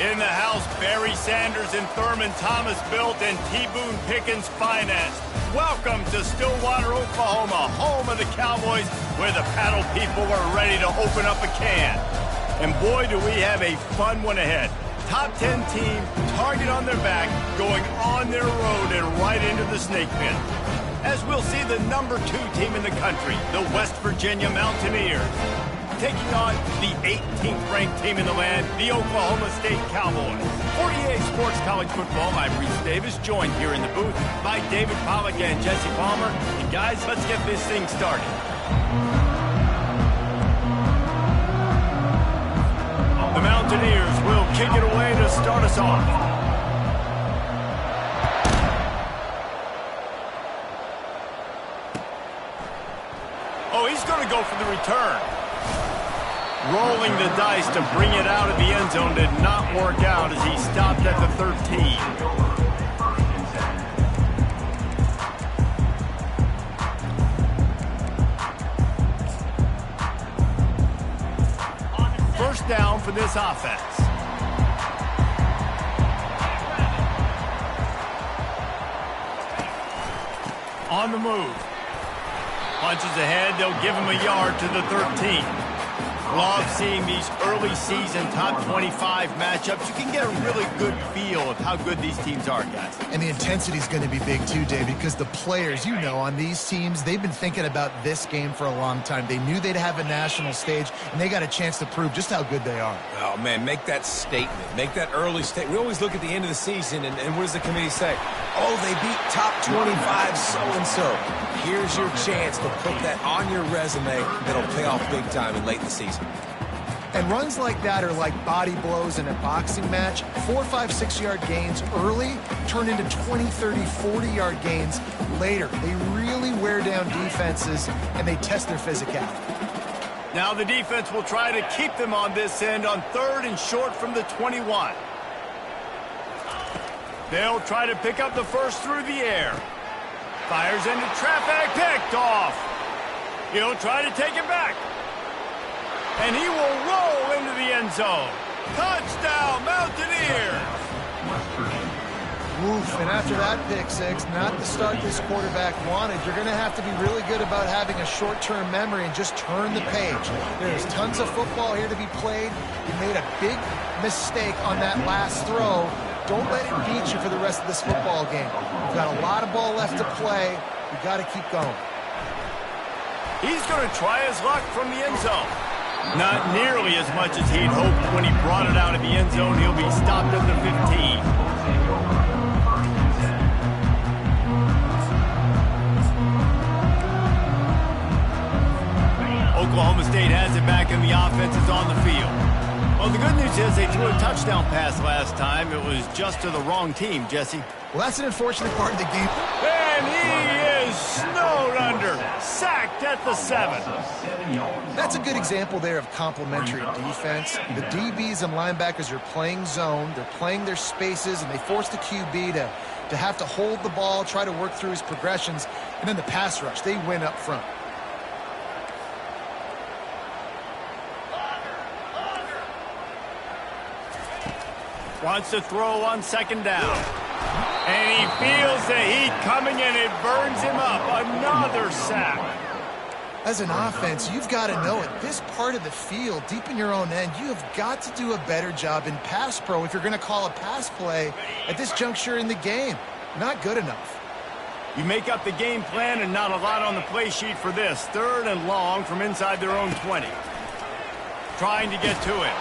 In the house, Barry Sanders and Thurman Thomas built and T. Boone Pickens financed. Welcome to Stillwater, Oklahoma, home of the Cowboys, where the paddle people are ready to open up a can. And boy, do we have a fun one ahead. Top 10 team, target on their back, going on their road and right into the snake pit. As we'll see the number 2 team in the country, the West Virginia Mountaineers, taking on the 18th ranked team in the land, the Oklahoma State Cowboys. 48 Sports College Football, I'm Reese Davis, joined here in the booth by David Pollack and Jesse Palmer. And guys, let's get this thing started. The Mountaineers will kick it away to start us off. Oh, he's going to go for the return. Rolling the dice to bring it out of the end zone did not work out as he stopped at the 13. First down for this offense. On the move. Punches ahead, they'll give him a yard to the 13. Love seeing these early season top 25 matchups. You can get a really good feel of how good these teams are, guys. And the intensity is going to be big too, David, because the players, you know, on these teams, they've been thinking about this game for a long time. They knew they'd have a national stage, and they got a chance to prove just how good they are. Oh, man, make that statement. Make that early statement. We always look at the end of the season, and what does the committee say? Oh, they beat top 25 so-and-so. Here's your chance to put that on your resume that'll pay off big time in late in the season. And runs like that are like body blows in a boxing match. 4, 5, 6-yard gains early turn into 20, 30, 40-yard gains later. They really wear down defenses, and they test their physicality. Now the defense will try to keep them on this end on 3rd and short from the 21. They'll try to pick up the first through the air. Fires into traffic, picked off. He'll try to take it back. And he will roll into the end zone. Touchdown, Mountaineers! Oof, and after that pick six, not the start this quarterback wanted. You're going to have to be really good about having a short-term memory and just turn the page. There's tons of football here to be played. You made a big mistake on that last throw. Don't let it beat you for the rest of this football game. You've got a lot of ball left to play. You've got to keep going. He's going to try his luck from the end zone. Not nearly as much as he'd hoped when he brought it out of the end zone. He'll be stopped at the 15. Oklahoma State has it back and the offense is on the field. Well, the good news is they threw a touchdown pass last time. It was just to the wrong team, Jesse. Well, that's an unfortunate part of the game. And he is snowed under. Sacked at the 7. That's a good example there of complementary defense. The DBs and linebackers are playing zone. They're playing their spaces, and they force the QB to have to hold the ball, try to work through his progressions. And then the pass rush, they win up front. Wants to throw on 2nd down. And he feels the heat coming in. It burns him up. Another sack. As an offense, you've got to know at this part of the field, deep in your own end, you have got to do a better job in pass pro if you're going to call a pass play at this juncture in the game. Not good enough. You make up the game plan and not a lot on the play sheet for this. 3rd and long from inside their own 20. Trying to get to it.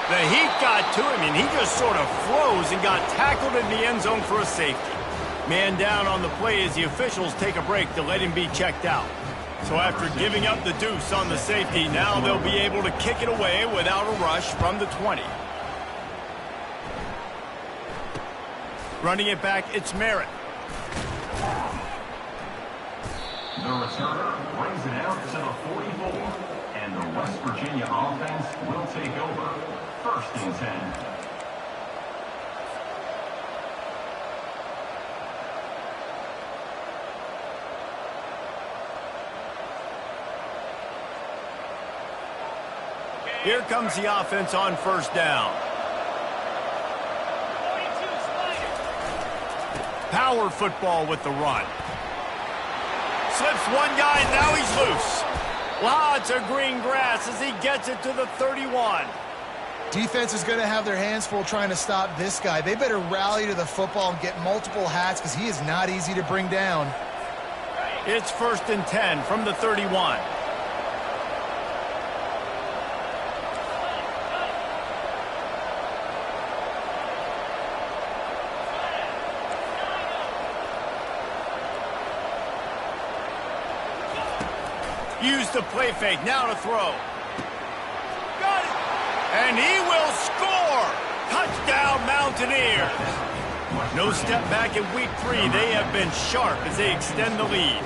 The heat got to him, and he just sort of froze and got tackled in the end zone for a safety. Man down on the play as the officials take a break to let him be checked out. So after giving up the deuce on the safety, now they'll be able to kick it away without a rush from the 20. Running it back, it's Merritt. The returner brings it out to the 44. And the West Virginia offense will take over. 1st and 10. Here comes the offense on 1st down. Power football with the run. Slips one guy, and now he's loose. Lots of green grass as he gets it to the 31. Defense is going to have their hands full trying to stop this guy. They better rally to the football and get multiple hats because he is not easy to bring down. It's 1st and 10 from the 31. Use the play fake, now to throw. Got it! And he will score! Touchdown, Mountaineers! No step back in week 3. They have been sharp as they extend the lead.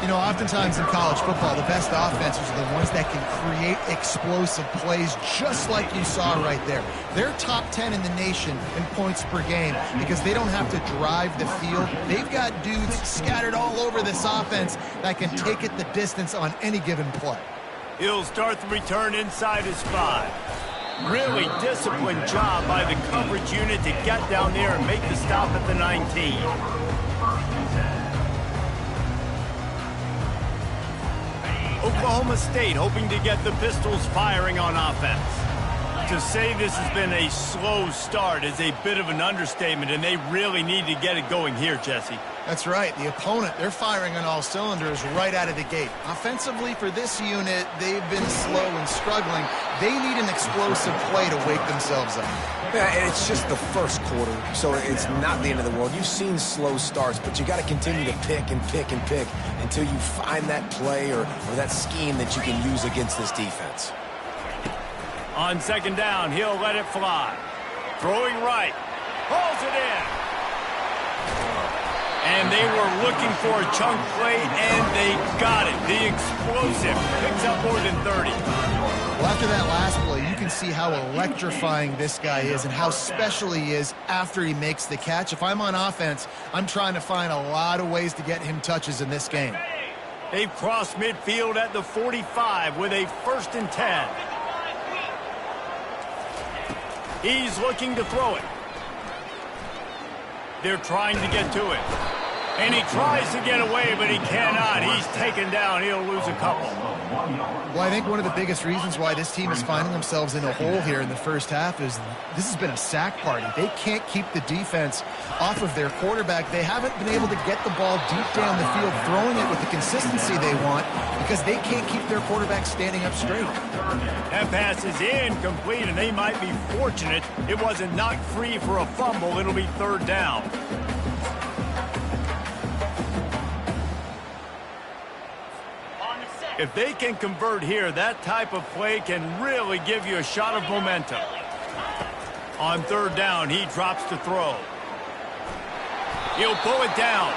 You know, oftentimes in college football, the best offenses are the ones that can create explosive plays just like you saw right there. They're top 10 in the nation in points per game because they don't have to drive the field. They've got dudes scattered all over this offense that can take it the distance on any given play. He'll start the return inside his 5. Really disciplined job by the coverage unit to get down there and make the stop at the 19. Oklahoma State hoping to get the Pistols firing on offense. To say this has been a slow start is a bit of an understatement, and they really need to get it going here, Jesse. That's right. The opponent, they're firing on all cylinders right out of the gate. Offensively for this unit, they've been slow and struggling. They need an explosive play to wake themselves up. Yeah, and it's just the first quarter, so it's not the end of the world. You've seen slow starts, but you got to continue to pick and pick and pick until you find that play or that scheme that you can use against this defense. On 2nd down, he'll let it fly. Throwing right. Hauls it in. And they were looking for a chunk play, and they got it. The explosive picks up more than 30. Well, after that last play, you can see how electrifying this guy is and how special he is after he makes the catch. If I'm on offense, I'm trying to find a lot of ways to get him touches in this game. They've crossed midfield at the 45 with a 1st and 10. He's looking to throw it. They're trying to get to it. And he tries to get away, but he cannot. He's taken down. He'll lose a couple. Well, I think one of the biggest reasons why this team is finding themselves in a hole here in the first half is this has been a sack party. They can't keep the defense off of their quarterback. They haven't been able to get the ball deep down the field, throwing it with the consistency they want because they can't keep their quarterback standing up straight. That pass is incomplete, and they might be fortunate it wasn't knocked free for a fumble. It'll be 3rd down. If they can convert here, that type of play can really give you a shot of momentum. On 3rd down, he drops to throw. He'll pull it down.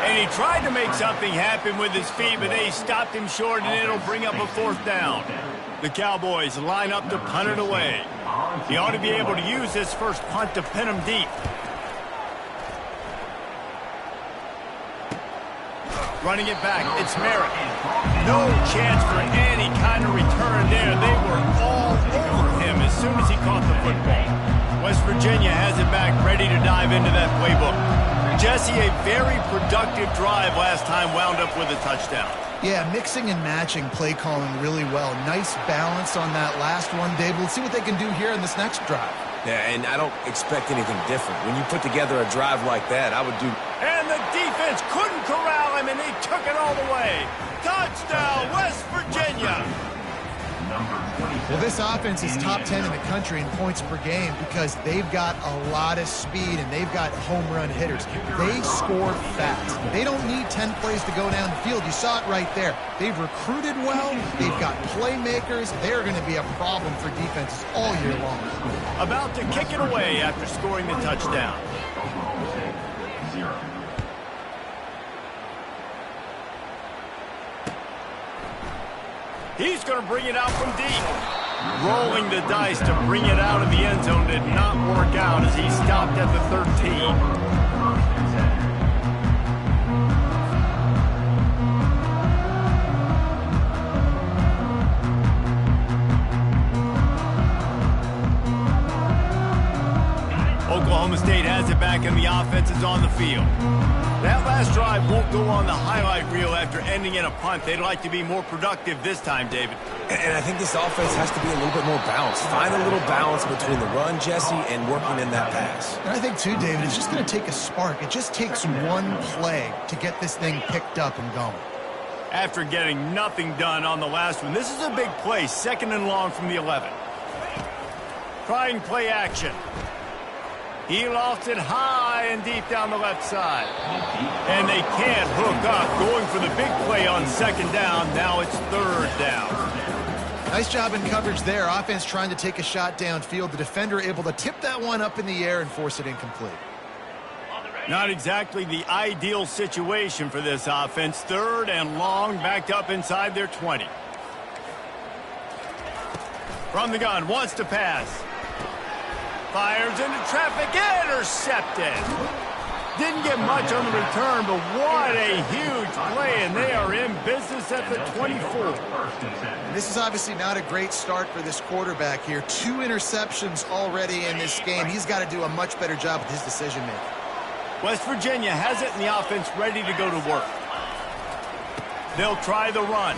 And he tried to make something happen with his feet, but they stopped him short, and it'll bring up a 4th down. The Cowboys line up to punt it away. He ought to be able to use this first punt to pin him deep. Running it back, it's Merritt. No chance for any kind of return there. They were all over him as soon as he caught the football. West Virginia has it back, ready to dive into that playbook. Jesse, a very productive drive last time, wound up with a touchdown. Yeah, mixing and matching play calling really well. Nice balance on that last one, Dave. We'll see what they can do here in this next drive. Yeah, and I don't expect anything different. When you put together a drive like that, I would do... And the defense couldn't corral him, and he took it all the way. Touchdown, West Virginia. Well, this offense is top 10 in the country in points per game because they've got a lot of speed and they've got home run hitters. They score fast. They don't need 10 plays to go down the field. You saw it right there. They've recruited well. They've got playmakers. They're going to be a problem for defenses all year long. About to kick it away after scoring the touchdown. He's going to bring it out from deep. Rolling the dice to bring it out of the end zone did not work out as he stopped at the 13. Oklahoma State has it back and the offense is on the field. That last drive won't go on the highlight reel after ending in a punt. They'd like to be more productive this time, David. And I think this offense has to be a little bit more balanced. Find a little balance between the run, Jesse, and working in that pass. And I think, too, David, it's just going to take a spark. It just takes one play to get this thing picked up and going. After getting nothing done on the last one, this is a big play, 2nd and long from the 11. Trying play action. He lost it high and deep down the left side. And they can't hook up. Going for the big play on 2nd down. Now it's 3rd down. Nice job in coverage there. Offense trying to take a shot downfield. The defender able to tip that one up in the air and force it incomplete. Not exactly the ideal situation for this offense. 3rd and long, backed up inside their 20. From the gun, wants to pass. Fires into traffic, intercepted. Didn't get much on the return, but what a huge play, and they are in business at the 24. And this is obviously not a great start for this quarterback here. 2 interceptions already in this game. He's got to do a much better job with his decision-making. West Virginia has it in the offense ready to go to work. They'll try the run.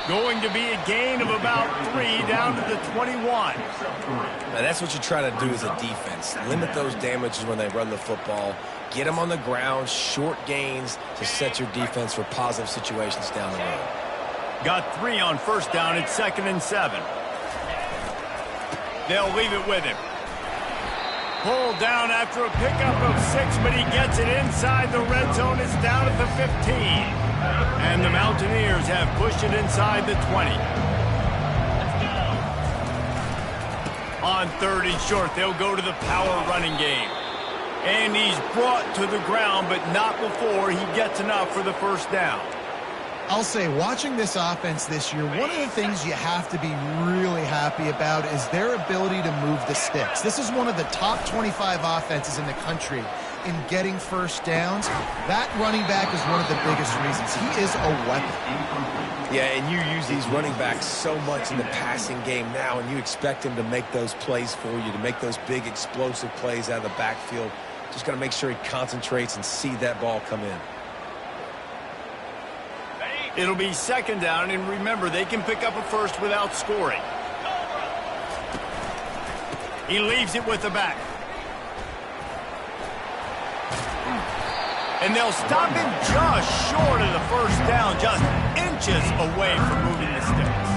Going to be a gain of about 3 down to the 21. Now that's what you try to do as a defense. Limit those damages when they run the football. Get them on the ground, short gains to set your defense for positive situations down the road. Got 3 on 1st down. It's 2nd and 7. They'll leave it with him. Pulled down after a pickup of 6, but he gets it inside the red zone. It's down at the 15. And the Mountaineers have pushed it inside the 20. On 3rd and short, they'll go to the power running game. And he's brought to the ground, but not before he gets enough for the 1st down. I'll say, watching this offense this year, one of the things you have to be really happy about is their ability to move the sticks. This is one of the top 25 offenses in the country in getting 1st downs. That running back is one of the biggest reasons. He is a weapon. Yeah, and you use these running backs so much in the passing game now, and you expect him to make those plays for you, to make those big explosive plays out of the backfield. Just got to make sure he concentrates and see that ball come in. It'll be 2nd down, and remember, they can pick up a 1st without scoring. He leaves it with the back. And they'll stop him just short of the 1st down, just inches away from moving the sticks.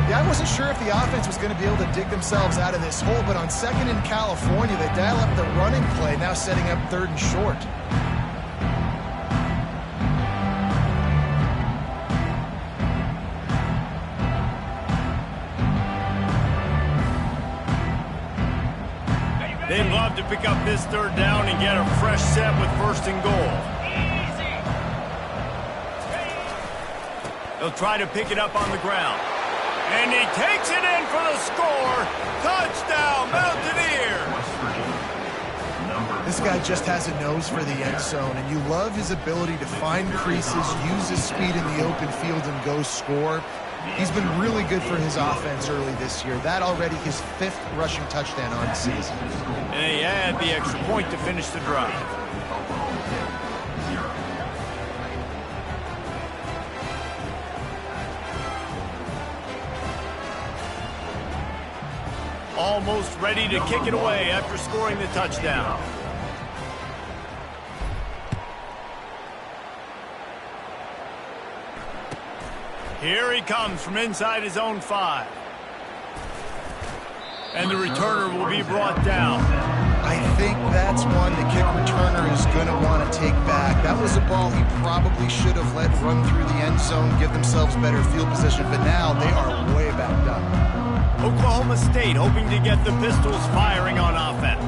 Yeah, I wasn't sure if the offense was going to be able to dig themselves out of this hole, but on 2nd in California, they dial up the running play, now setting up 3rd and short. They'd love to pick up this 3rd down and get a fresh set with 1st and goal. They'll try to pick it up on the ground. And he takes it in for the score. Touchdown, Mountaineers! This guy just has a nose for the end zone, and you love his ability to find creases, use his speed in the open field, and go score. He's been really good for his offense early this year. That already his 5th rushing touchdown on the season. And he had the extra point to finish the drive. Almost ready to kick it away after scoring the touchdown. Here he comes from inside his own 5. And the returner will be brought down. I think that's one the kick returner is going to want to take back. That was a ball he probably should have let run through the end zone, give themselves better field position, but now they are way backed up. Oklahoma State hoping to get the Pistols firing on offense.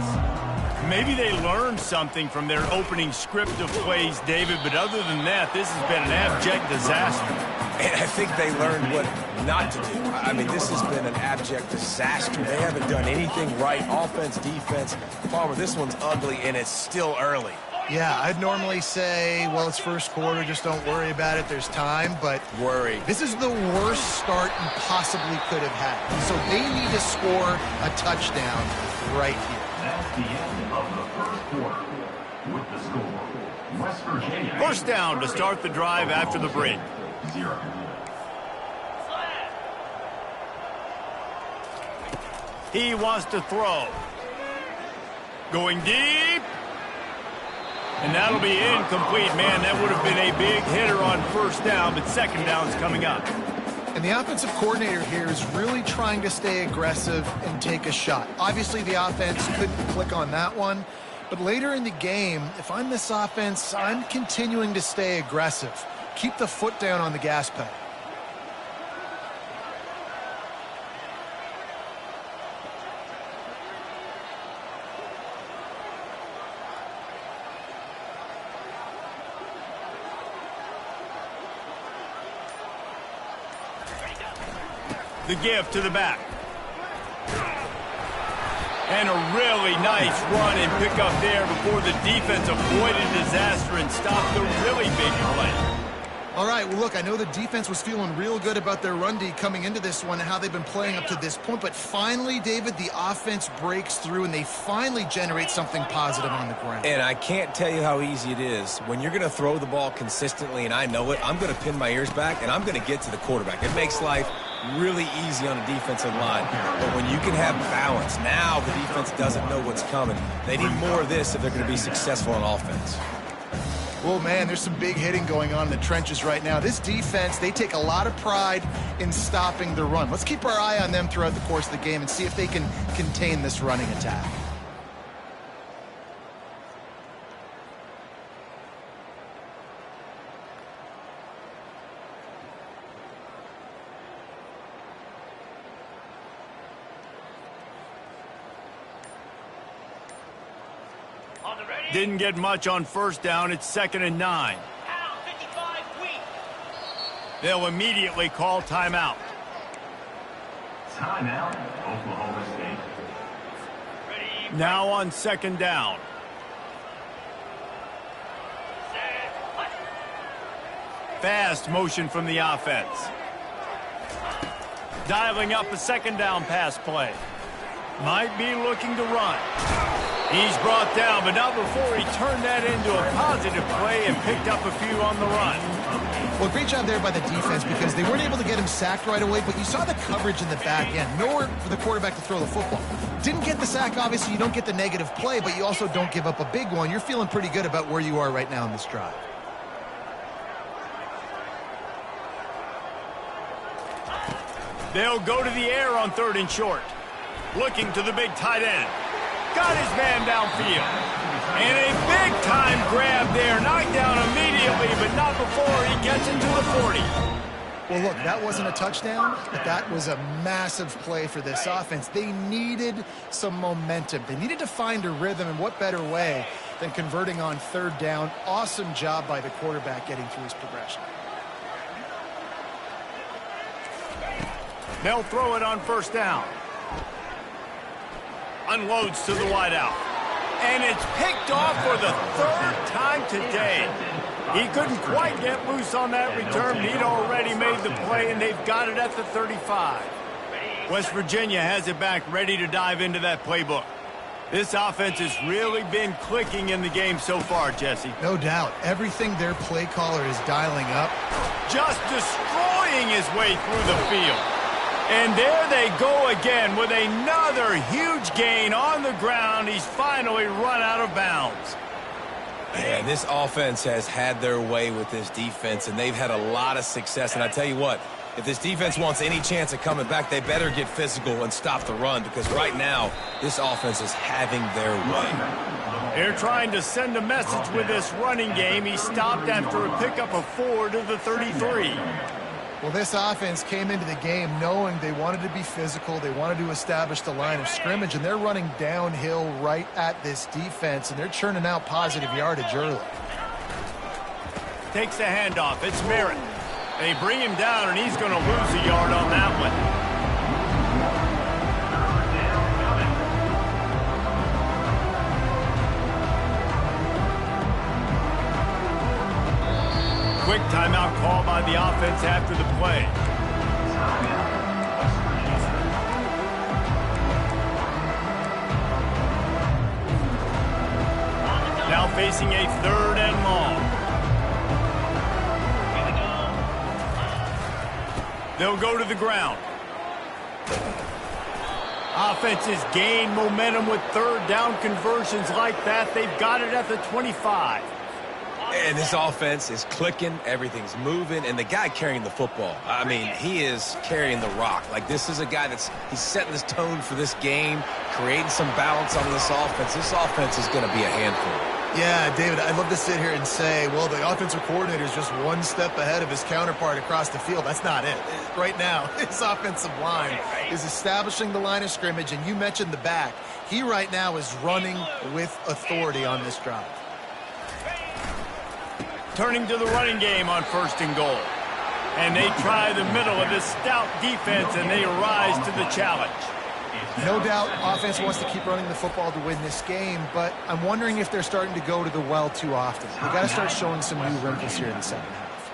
Maybe they learned something from their opening script of plays, David, but other than that, this has been an abject disaster. And I think they learned what not to do. I mean, this has been an abject disaster. They haven't done anything right, offense, defense. Palmer, this one's ugly, and it's still early. Yeah, I'd normally say, well, it's 1st quarter, just don't worry about it, there's time, but worry. This is the worst start you possibly could have had. So they need to score a touchdown right here. That's the end of the first quarter. With the score, West Virginia. First down to start the drive after the break. 0. He wants to throw. Going deep. And that'll be incomplete. Man, that would have been a big hitter on first down, but second down's coming up. And the offensive coordinator here is really trying to stay aggressive and take a shot. Obviously, the offense couldn't click on that one. But later in the game, if I'm this offense, I'm continuing to stay aggressive. Keep the foot down on the gas pedal. The give to the back. And a really nice run and pick up there before the defense avoided disaster and stopped the really big play. All right, well, look, I know the defense was feeling real good about their run D coming into this one and how they've been playing up to this point. But finally, David, the offense breaks through and they finally generate something positive on the ground. And I can't tell you how easy it is. When you're going to throw the ball consistently, and I know it, I'm going to pin my ears back and I'm going to get to the quarterback. It makes life really easy on the defensive line. But when you can have balance, now the defense doesn't know what's coming. They need more of this if they're going to be successful on offense. Well, man, there's some big hitting going on in the trenches right now. This defense, they take a lot of pride in stopping the run. Let's keep our eye on them throughout the course of the game and see if they can contain this running attack. Didn't get much on first down. It's 2nd and 9. They'll immediately call timeout. Timeout, Oklahoma State. Now on 2nd down. Fast motion from the offense. Dialing up a 2nd down pass play. Might be looking to run. He's brought down, but not before he turned that into a positive play and picked up a few on the run. Well, great job there by the defense because they weren't able to get him sacked right away, but you saw the coverage in the back end. Nowhere for the quarterback to throw the football. Didn't get the sack, obviously. You don't get the negative play, but you also don't give up a big one. You're feeling pretty good about where you are right now in this drive. They'll go to the air on 3rd and short. Looking to the big tight end. Got his man downfield. And a big-time grab there. Knocked down immediately, but not before he gets into the 40. Well, look, that wasn't a touchdown, but that was a massive play for this offense. They needed some momentum. They needed to find a rhythm, and what better way than converting on 3rd down. Awesome job by the quarterback getting through his progression. They'll throw it on 1st down. Unloads to the wideout. And it's picked off for the 3rd time today. He couldn't quite get loose on that return. He'd already made the play, and they've got it at the 35. West Virginia has it back, ready to dive into that playbook. This offense has really been clicking in the game so far, Jesse. No doubt. Everything their play caller is dialing up. Just destroying his way through the field. And there they go again with another huge gain on the ground. He's finally run out of bounds. And this offense has had their way with this defense, and they've had a lot of success. And I tell you what, if this defense wants any chance of coming back, they better get physical and stop the run, because right now, this offense is having their way. They're trying to send a message with this running game. He stopped after a pickup of 4 to the 33. Well, this offense came into the game knowing they wanted to be physical. They wanted to establish the line of scrimmage, and they're running downhill right at this defense, and they're churning out positive yardage early. Takes the handoff. It's Merritt. They bring him down, and he's going to lose a yard on that one. Quick timeout call by the offense after the play. facing a 3rd and long. They'll go to the ground. Offenses gain momentum with 3rd down conversions like that. They've got it at the 25. And this offense is clicking, everything's moving, and the guy carrying the football, I mean, he is carrying the rock. Like, this is a guy he's setting this tone for this game, creating some balance on this offense. This offense is going to be a handful. Yeah, David, I'd love to sit here and say, well, the offensive coordinator is just one step ahead of his counterpart across the field. That's not it. Right now, his offensive line is establishing the line of scrimmage, and you mentioned the back. He right now is running with authority on this drive. Turning to the running game on 1st and goal. And they try the middle of this stout defense, and they rise to the challenge. No doubt offense wants to keep running the football to win this game, but I'm wondering if they're starting to go to the well too often. They've got to start showing some new wrinkles here in the second half.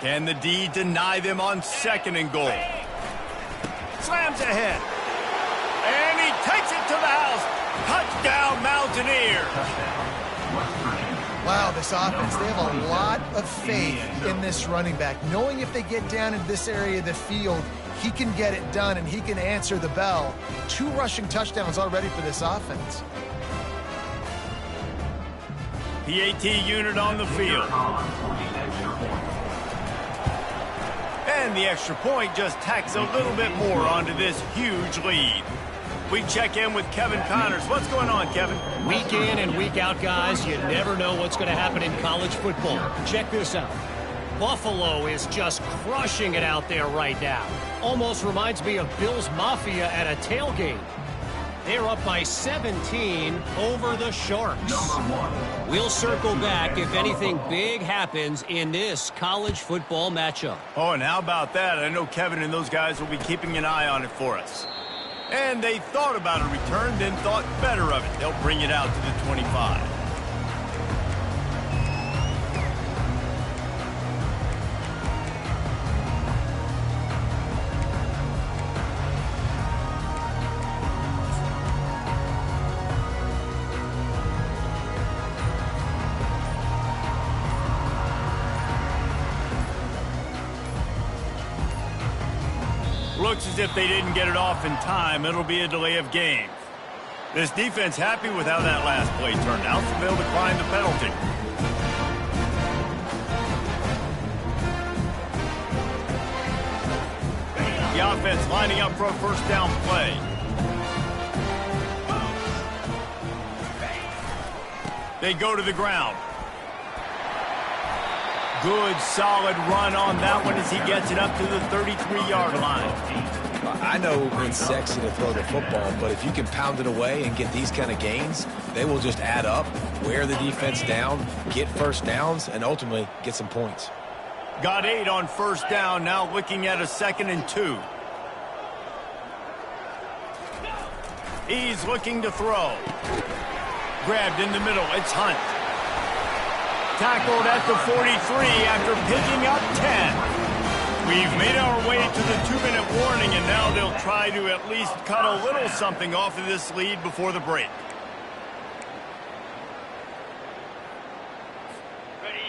Can the D deny them on 2nd and goal? Slams ahead. And he takes it to the house. Touchdown, Mountaineers. Wow, this offense, they have a lot of faith in this running back, knowing if they get down in this area of the field, he can get it done and he can answer the bell. 2 rushing touchdowns already for this offense. PAT unit on the field. And the extra point just tacks a little bit more onto this huge lead. We check in with Kevin Connors. What's going on, Kevin? Week in and week out, guys, you never know what's going to happen in college football. Check this out. Buffalo is just crushing it out there right now. Almost reminds me of Bills Mafia at a tailgate. They're up by 17 over the Sharks. We'll circle back if anything big happens in this college football matchup. Oh, and how about that? I know Kevin and those guys will be keeping an eye on it for us. And they thought about a return, then thought better of it. They'll bring it out to the 25. Looks as if they didn't get it off in time. It'll be a delay of game. This defense happy with how that last play turned out, so they'll decline the penalty. The offense lining up for a 1st down play. They go to the ground. Good, solid run on that one as he gets it up to the 33-yard line. I know it's sexy to throw the football, but if you can pound it away and get these kind of gains, they will just add up, wear the defense down, get 1st downs, and ultimately get some points. Got 8 on 1st down, now looking at a 2nd and 2. He's looking to throw. Grabbed in the middle, it's Hunt. Tackled at the 43 after picking up 10. We've made our way to the 2-minute warning, and now they'll try to at least cut a little something off of this lead before the break.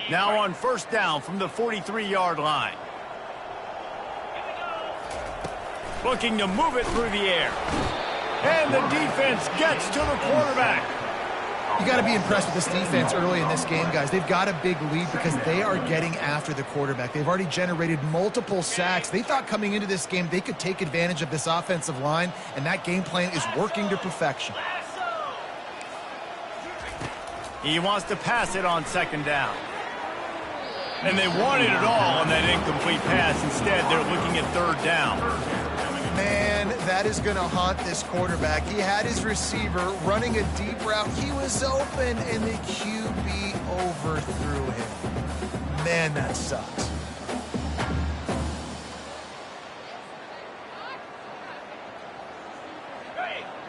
Now on 1st down from the 43-yard line. Looking to move it through the air. And the defense gets to the quarterback. You got to be impressed with this defense early in this game, guys. They've got a big lead because they are getting after the quarterback. They've already generated multiple sacks. They thought coming into this game they could take advantage of this offensive line, and that game plan is working to perfection. He wants to pass it on 2nd down. And they wanted it all on that incomplete pass. Instead, they're looking at 3rd down. Man, that is going to haunt this quarterback. He had his receiver running a deep route. He was open, and the QB overthrew him. Man, that sucks.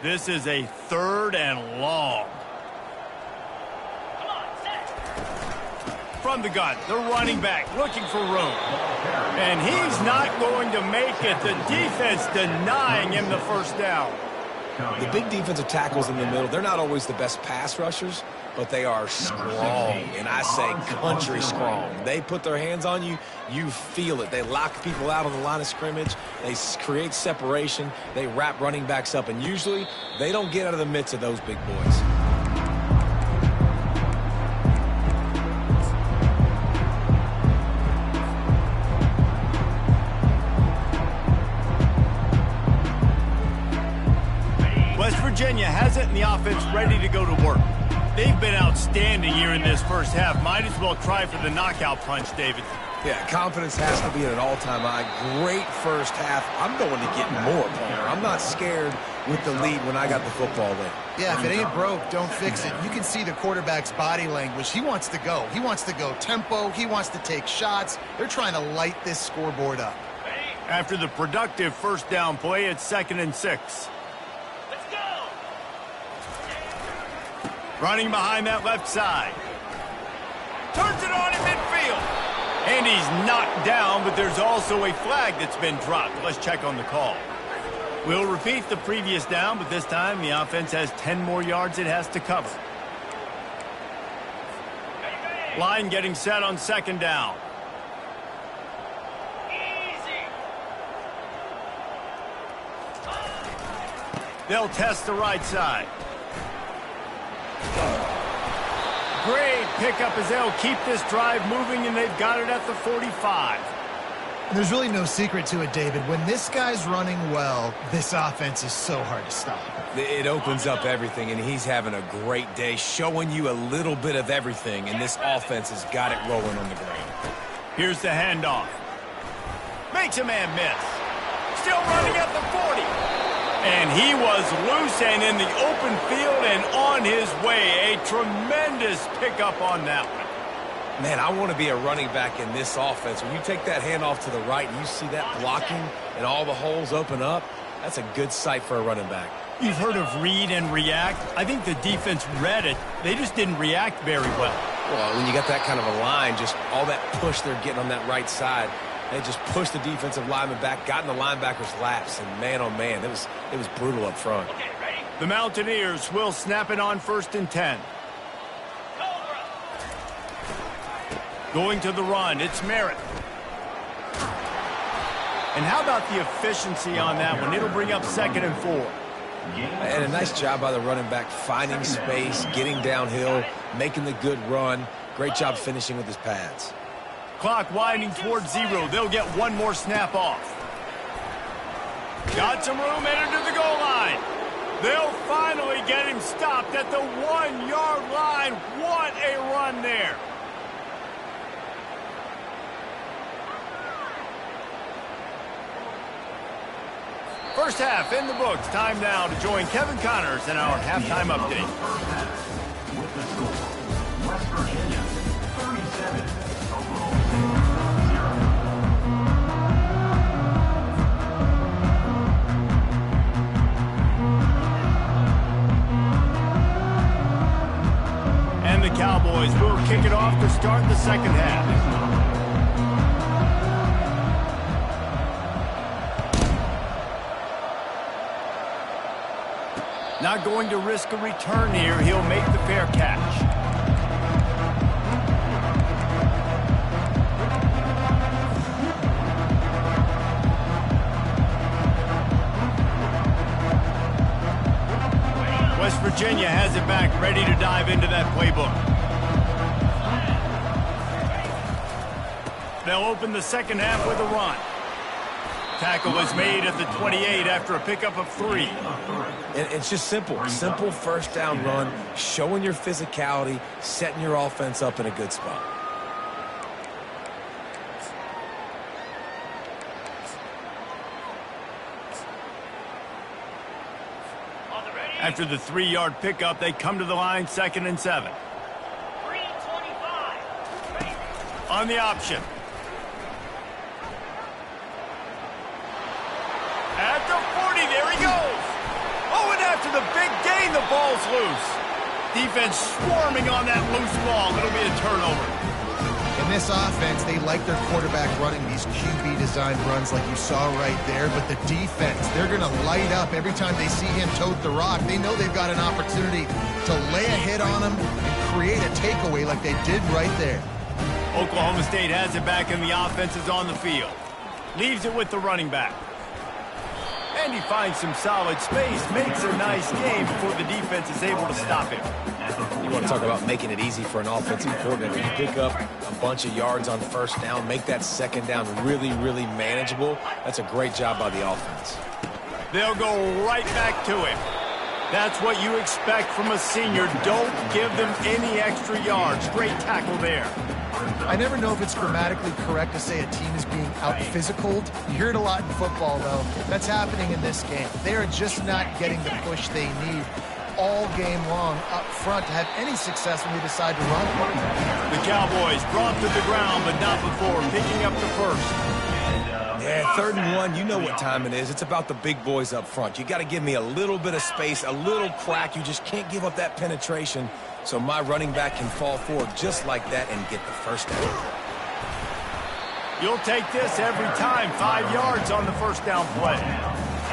This is a 3rd and long. From the gun, the running back looking for room. And he's not going to make it. The defense denying him the 1st down. The big defensive tackles in the middle, they're not always the best pass rushers, but they are strong, and I say country strong. They put their hands on you, you feel it. They lock people out on the line of scrimmage. They create separation. They wrap running backs up, and usually they don't get out of the midst of those big boys. West Virginia has it in the offense ready to go to work. They've been outstanding here in this first half. Might as well try for the knockout punch, David. Yeah, confidence has to be at an all-time high. Great first half. I'm going to get more, Palmer. I'm not scared with the lead when I got the football in. Yeah, if it ain't broke, don't fix it. You can see the quarterback's body language. He wants to go. He wants to go tempo. He wants to take shots. They're trying to light this scoreboard up. After the productive first down play, it's 2nd and 6. Running behind that left side. Turns it on in midfield. And he's knocked down, but there's also a flag that's been dropped. Let's check on the call. We'll repeat the previous down, but this time the offense has 10 more yards it has to cover. Line getting set on 2nd down. They'll test the right side. Great pickup as they'll keep this drive moving, and they've got it at the 45. There's really no secret to it, David. When this guy's running well, this offense is so hard to stop. It opens up everything, and he's having a great day, showing you a little bit of everything, and this offense has got it rolling on the ground. Here's the handoff. Makes a man miss. Still running at the 40. And he was loose and in the open field and on his way. A tremendous pickup on that one. Man, I want to be a running back in this offense. When you take that handoff to the right and you see that blocking and all the holes open up, that's a good sight for a running back. You've heard of read and react. I think the defense read it. They just didn't react very well. Well, when you got that kind of a line, just all that push they're getting on that right side, they just pushed the defensive lineman back, got in the linebacker's laps, and man, oh man, it was brutal up front. The Mountaineers will snap it on 1st and 10. Going to the run, it's Merritt. And how about the efficiency on that one? It'll bring up 2nd and 4. And a nice job by the running back, finding space, getting downhill, making the good run. Great job finishing with his pads. Clock winding towards 0. They'll get one more snap off. Got some room, entered to the goal line. They'll finally get him stopped at the 1-yard line. What a run there. First half in the books. Time now to join Kevin Connors in our halftime update. With the score, West Virginia 37, Oklahoma 0. And the Cowboys will kick it off to start the second half. Not going to risk a return here. He'll make the fair catch. West Virginia has it back, ready to dive into that playbook. They'll open the second half with a run. Tackle is made at the 28 after a pickup of 3. And it's just simple first down run, showing your physicality, setting your offense up in a good spot. After the 3-yard pickup, they come to the line, 2nd and 7. On the option. At the 40, there he goes. Oh, and after the big gain, the ball's loose. Defense swarming on that loose ball. It'll be a turnover. And this offense, they like their quarterback running these QB-designed runs like you saw right there. But the defense, they're going to light up every time they see him tote the rock. They know they've got an opportunity to lay a hit on him and create a takeaway like they did right there. Oklahoma State has it back, and the offense is on the field. Leaves it with the running back. And he finds some solid space, makes a nice game before the defense is able to stop him. You want to talk about making it easy for an offensive coordinator. You pick up a bunch of yards on first down, make that second down really, really manageable. That's a great job by the offense. They'll go right back to him. That's what you expect from a senior. Don't give them any extra yards. Great tackle there. I never know if it's grammatically correct to say a team is being out-physicaled. You hear it a lot in football, though. That's happening in this game. They are just not getting the push they need all game long up front to have any success when they decide to run. The Cowboys brought to the ground, but not before picking up the first. Yeah, 3rd and 1, you know what time it is. It's about the big boys up front. You got to give me a little bit of space, a little crack. You just can't give up that penetration. So my running back can fall forward just like that and get the first down. You'll take this every time. 5 yards on the first down play.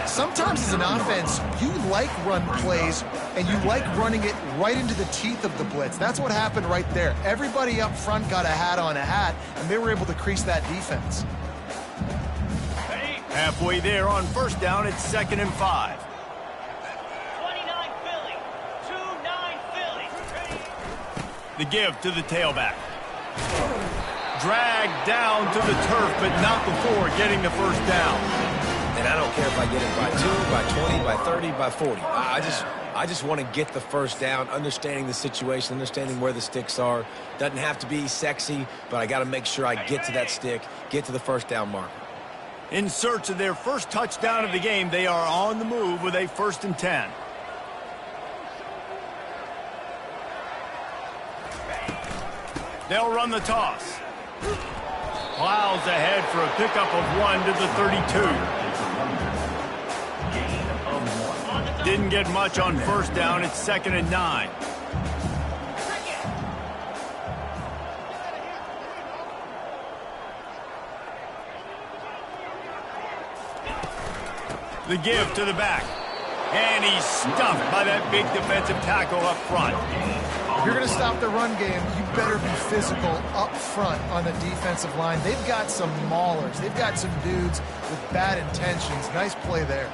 Sometimes as an offense, you like run plays, and you like running it right into the teeth of the blitz. That's what happened right there. Everybody up front got a hat on a hat, and they were able to crease that defense. Halfway there on first down, it's 2nd and 5. The give to the tailback. Dragged down to the turf, but not before getting the first down. And I don't care if I get it by 2, by 20, by 30, by 40. I just want to get the first down, understanding the situation, understanding where the sticks are. Doesn't have to be sexy, but I got to make sure I get to that stick, get to the first down marker. In search of their first touchdown of the game, they are on the move with a 1st and 10. They'll run the toss. Plows ahead for a pickup of 1 to the 32. Didn't get much on first down. It's 2nd and 9. The give to the back. And he's stuffed by that big defensive tackle up front. If you're going to stop the run game, you better be physical up front on the defensive line. They've got some maulers. They've got some dudes with bad intentions. Nice play there.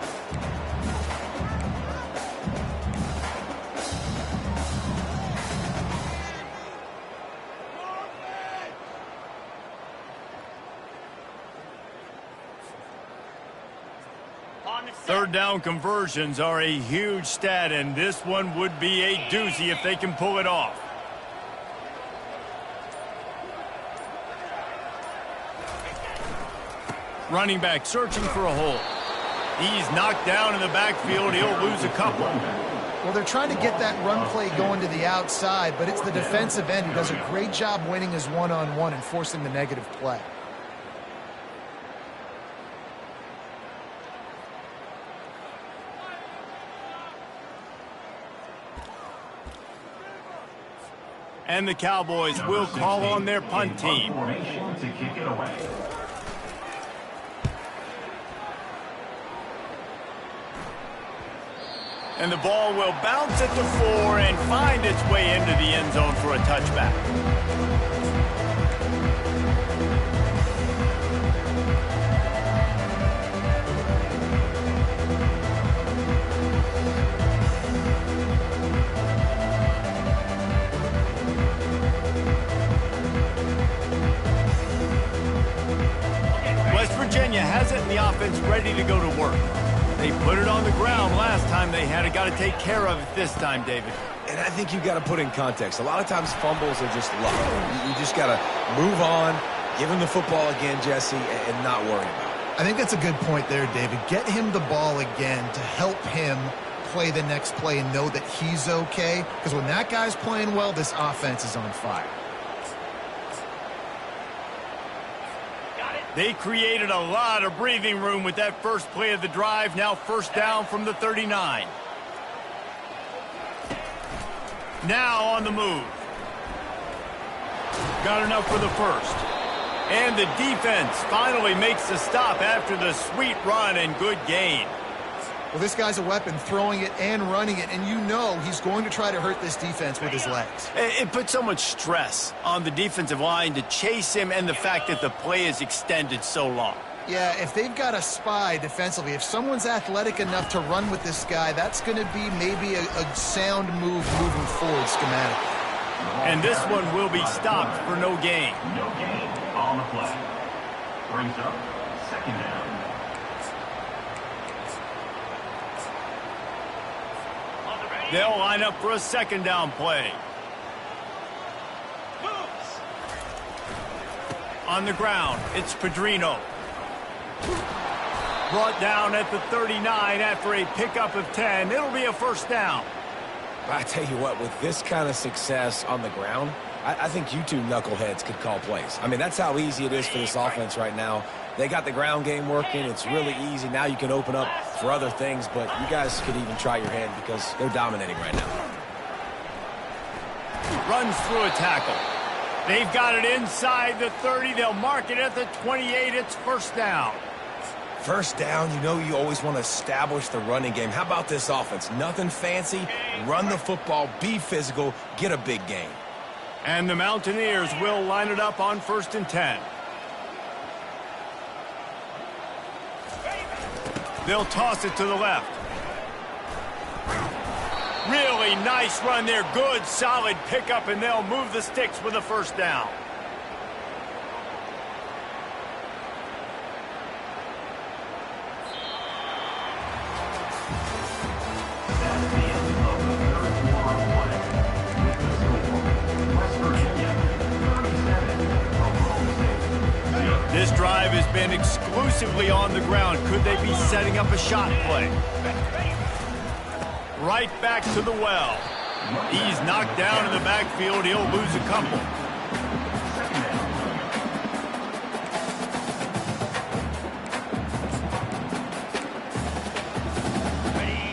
Third down conversions are a huge stat, and this one would be a doozy if they can pull it off. Running back searching for a hole. He's knocked down in the backfield. He'll lose a couple. Well, they're trying to get that run play going to the outside, but it's the defensive end who does a great job winning his one-on-one and forcing the negative play. And the Cowboys will call on their punt team. To kick it away. And the ball will bounce at the 4 and find its way into the end zone for a touchback. West Virginia has it in the offense ready to go to work. They put it on the ground last time they had it. Got to take care of it this time, David. And I think you've got to put in context. A lot of times fumbles are just luck. You just got to move on, give him the football again, Jesse, and not worry about it. I think that's a good point there, David. Get him the ball again to help him play the next play and know that he's okay. Because when that guy's playing well, this offense is on fire. They created a lot of breathing room with that first play of the drive. Now first down from the 39. Now on the move. Got enough for the first. And the defense finally makes the stop after the sweet run and good gain. Well, this guy's a weapon, throwing it and running it, and you know he's going to try to hurt this defense with his legs. It puts so much stress on the defensive line to chase him and the fact that the play is extended so long. Yeah, if they've got a spy defensively, if someone's athletic enough to run with this guy, that's going to be maybe a sound move moving forward schematically. And this one will be stopped for no gain. No gain on the play. Brings up second down. They'll line up for a second down play. On the ground, it's Pedrino. Brought down at the 39 after a pickup of 10. It'll be a first down. I tell you what, with this kind of success on the ground, I think you two knuckleheads could call plays. I mean, that's how easy it is for this offense right now. They got the ground game working. It's really easy. Now you can open up for other things, but you guys could even try your hand because they're dominating right now. Runs through a tackle. They've got it inside the 30. They'll mark it at the 28. It's first down. First down, you know you always want to establish the running game. How about this offense? Nothing fancy. Run the football, be physical, get a big gain. And the Mountaineers will line it up on 1st and 10. They'll toss it to the left. Really nice run there. Good, solid pickup, and they'll move the sticks with a first down. This drive has been exclusively on the ground. Could they be setting up a shot play? Right back to the well. He's knocked down in the backfield. He'll lose a couple.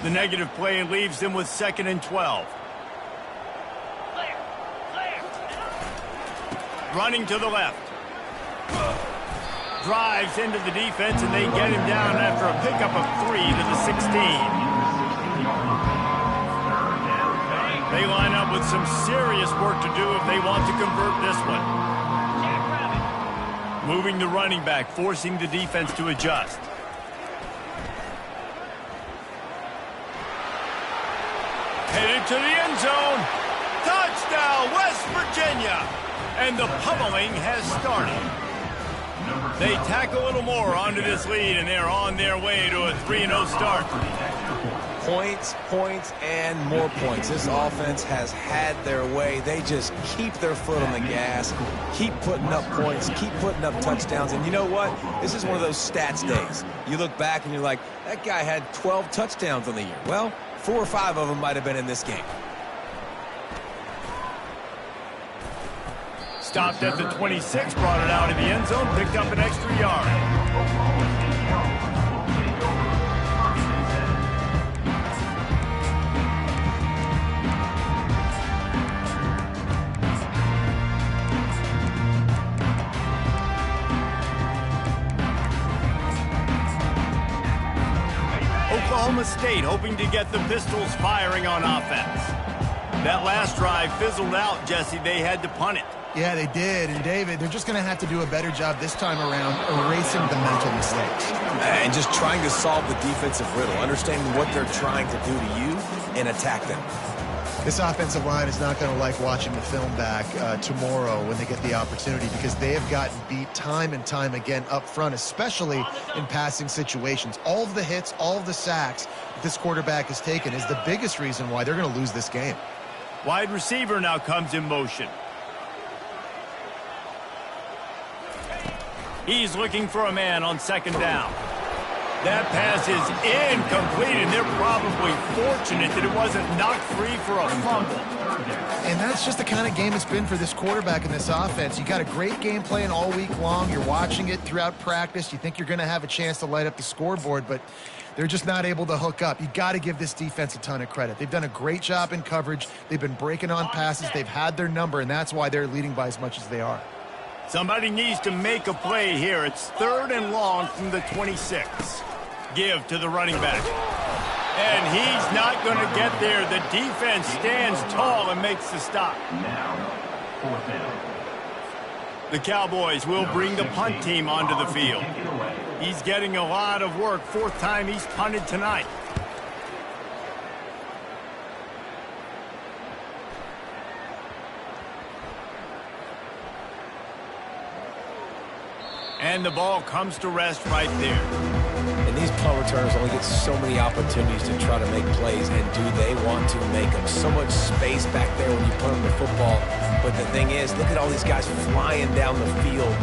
The negative play leaves them with 2nd and 12. Running to the left. Drives into the defense, and they get him down after a pickup of 3 to the 16. They line up with some serious work to do if they want to convert this one. Moving the running back, forcing the defense to adjust. Headed to the end zone. Touchdown, West Virginia! And the pummeling has started. They tack a little more onto this lead, and they're on their way to a 3-0 start. Points, points, and more points. This offense has had their way. They just keep their foot on the gas, keep putting up points, keep putting up touchdowns. And you know what? This is one of those stats days. You look back and you're like, that guy had 12 touchdowns on the year. Well, 4 or 5 of them might have been in this game. Stopped at the 26, brought it out in the end zone, picked up an extra yard. Oklahoma State hoping to get the Pistols firing on offense. That last drive fizzled out, Jesse. They had to punt it. Yeah, they did. And, David, they're just going to have to do a better job this time around erasing the mental mistakes. And just trying to solve the defensive riddle, understanding what they're trying to do to you and attack them. This offensive line is not going to like watching the film back tomorrow when they get the opportunity, because they have gotten beat time and time again up front, especially in passing situations. All of the hits, all of the sacks that this quarterback has taken is the biggest reason why they're going to lose this game. Wide receiver now comes in motion. He's looking for a man on 2nd down. That pass is incomplete, and they're probably fortunate that it wasn't knocked free for a fumble. And that's just the kind of game it's been for this quarterback in this offense. You got a great game plan all week long. You're watching it throughout practice. You think you're going to have a chance to light up the scoreboard, but they're just not able to hook up. You got to give this defense a ton of credit. They've done a great job in coverage. They've been breaking on passes. They've had their number, and that's why they're leading by as much as they are. Somebody needs to make a play here. It's 3rd and long from the 26. Give to the running back. And he's not going to get there. The defense stands tall and makes the stop. Now, 4th down. The Cowboys will bring the punt team onto the field. He's getting a lot of work. 4th time he's punted tonight. And the ball comes to rest right there. And these punt returners only get so many opportunities to try to make plays, and do they want to make them? So much space back there when you punt the football. But the thing is, look at all these guys flying down the field,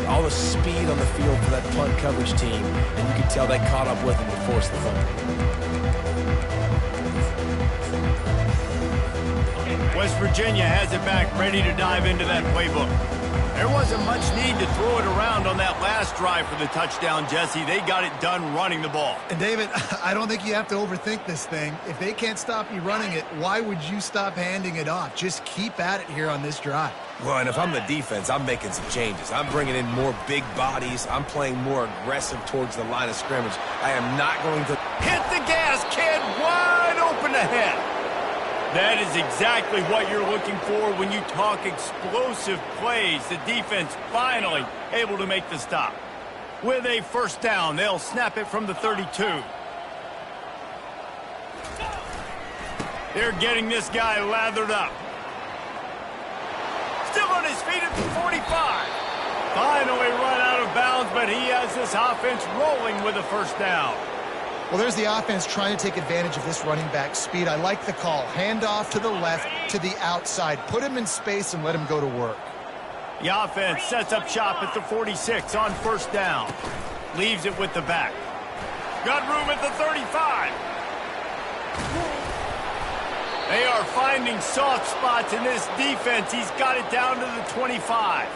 all the speed on the field for that punt coverage team, and you can tell they caught up with them to force the fumble. West Virginia has it back, ready to dive into that playbook. There wasn't much need to throw it around on that last drive for the touchdown, Jesse. They got it done running the ball. And, David, I don't think you have to overthink this thing. If they can't stop you running it, why would you stop handing it off? Just keep at it here on this drive. Well, and if I'm the defense, I'm making some changes. I'm bringing in more big bodies. I'm playing more aggressive towards the line of scrimmage. I am not going to hit the gas, kid. Wide open ahead. That is exactly what you're looking for when you talk explosive plays. The defense finally able to make the stop. With a 1st down, they'll snap it from the 32. They're getting this guy lathered up. Still on his feet at the 45. Finally run out of bounds, but he has this offense rolling with a 1st down. Well, there's the offense trying to take advantage of this running back speed. I like the call. Hand off to the left, to the outside. Put him in space and let him go to work. The offense sets up shop at the 46 on 1st down. Leaves it with the back. Got room at the 35. They are finding soft spots in this defense. He's got it down to the 25.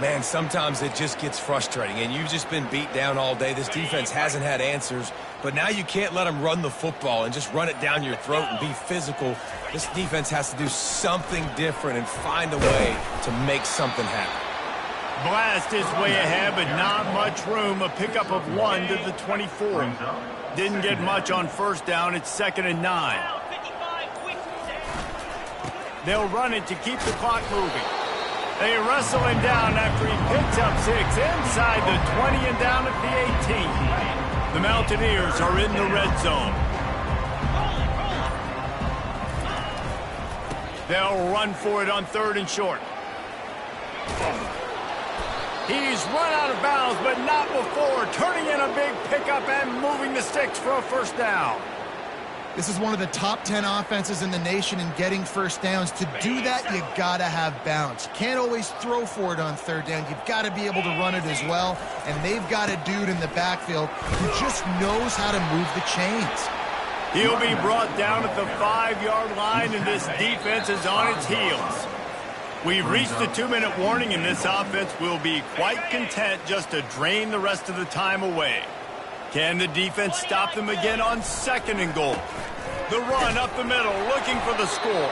Man, sometimes it just gets frustrating, and you've just been beat down all day. This defense hasn't had answers, but now you can't let them run the football and just run it down your throat and be physical. This defense has to do something different and find a way to make something happen. Blast is way ahead, but not much room. A pickup of 1 to the 24. Didn't get much on 1st down. It's 2nd and 9. They'll run it to keep the clock moving. They wrestle him down after he picks up 6 inside the 20 and down at the 18. The Mountaineers are in the red zone. They'll run for it on 3rd and short. He's run out of bounds, but not before turning in a big pickup and moving the sticks for a 1st down. This is one of the top 10 offenses in the nation in getting 1st downs. To do that, you got to have bounce. You can't always throw for it on 3rd down. You've got to be able to run it as well. And they've got a dude in the backfield who just knows how to move the chains. He'll be brought down at the 5-yard line, and this defense is on its heels. We've reached the 2-minute warning, and this offense will be quite content just to drain the rest of the time away. Can the defense stop them again on 2nd and goal? The run up the middle, looking for the score.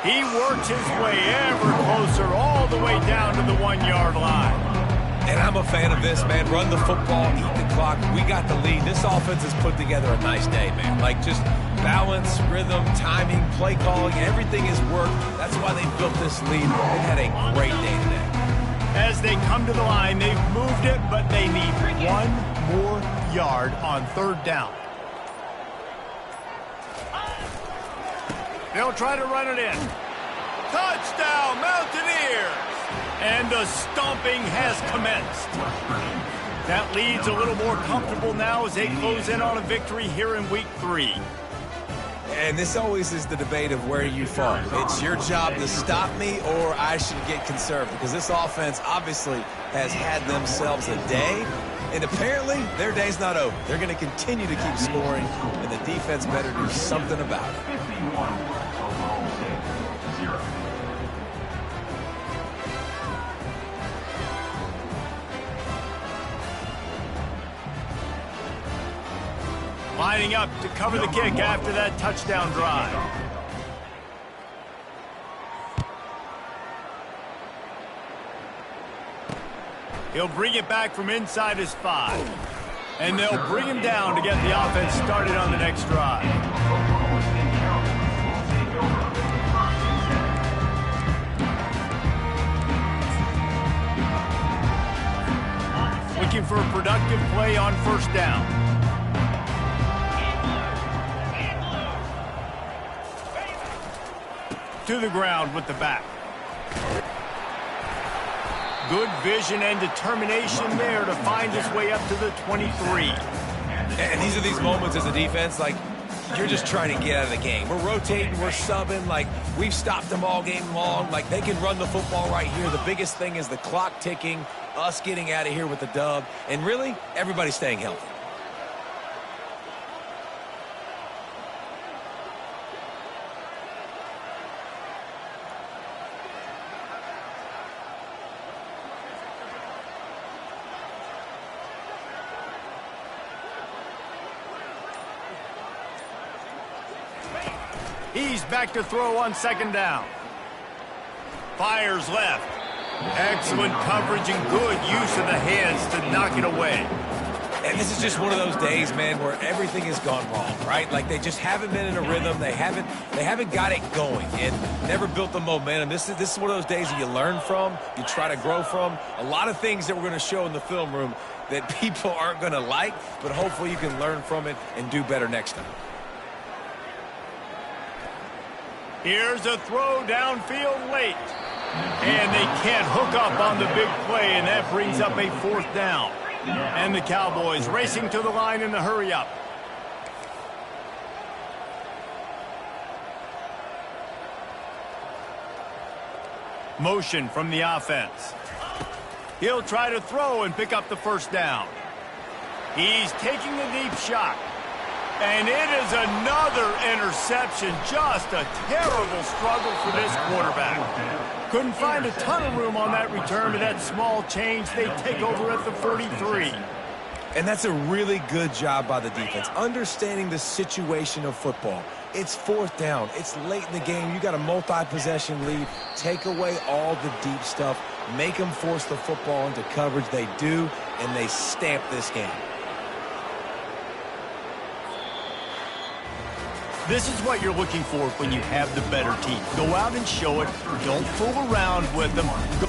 He works his way ever closer, all the way down to the 1-yard line. And I'm a fan of this, man. Run the football, eat the clock. We got the lead. This offense has put together a nice day, man. Like, just balance, rhythm, timing, play calling, everything has worked. That's why they built this lead. They've had a great day today. As they come to the line, they've moved it, but they need 1 more yard on 3rd down. They'll try to run it in. Touchdown, Mountaineers! And the stomping has commenced. That lead's a little more comfortable now as they close in on a victory here in Week 3. And this always is the debate of where you fall. It's your job to stop me, or I should get conservative, because this offense obviously has had themselves a day, and apparently their day's not over. They're going to continue to keep scoring, and the defense better do something about it. 51, Oklahoma State, 0. Lining up to cover the kick after that touchdown drive. He'll bring it back from inside his 5. And they'll bring him down to get the offense started on the next drive. Looking for a productive play on first down. To the ground with the back. Good vision and determination there to find his way up to the 23. And these are these moments as a defense, like, you're just trying to get out of the game. We're rotating, we're subbing, like, we've stopped them all game long. Like, they can run the football right here. The biggest thing is the clock ticking, us getting out of here with the dub, and really, everybody staying healthy. He's back to throw on second down. Fires left. Excellent coverage and good use of the hands to knock it away. And this is just one of those days, man, where everything has gone wrong, right? Like, they just haven't been in a rhythm. They haven't got it going and never built the momentum. This is one of those days that you learn from, you try to grow from. A lot of things that we're going to show in the film room that people aren't going to like, but hopefully you can learn from it and do better next time. Here's a throw downfield late. And they can't hook up on the big play, and that brings up a fourth down. And the Cowboys racing to the line in the hurry up. Motion from the offense. He'll try to throw and pick up the first down. He's taking a deep shot. And it is another interception. Just a terrible struggle for this quarterback. Couldn't find a ton of room on that return to that small change. They take over at the 43. And that's a really good job by the defense, understanding the situation of football. It's fourth down. It's late in the game. You got a multi-possession lead. Take away all the deep stuff. Make them force the football into coverage. They do, and they stamp this game. This is what you're looking for when you have the better team. Go out and show it. Don't fool around with them. Go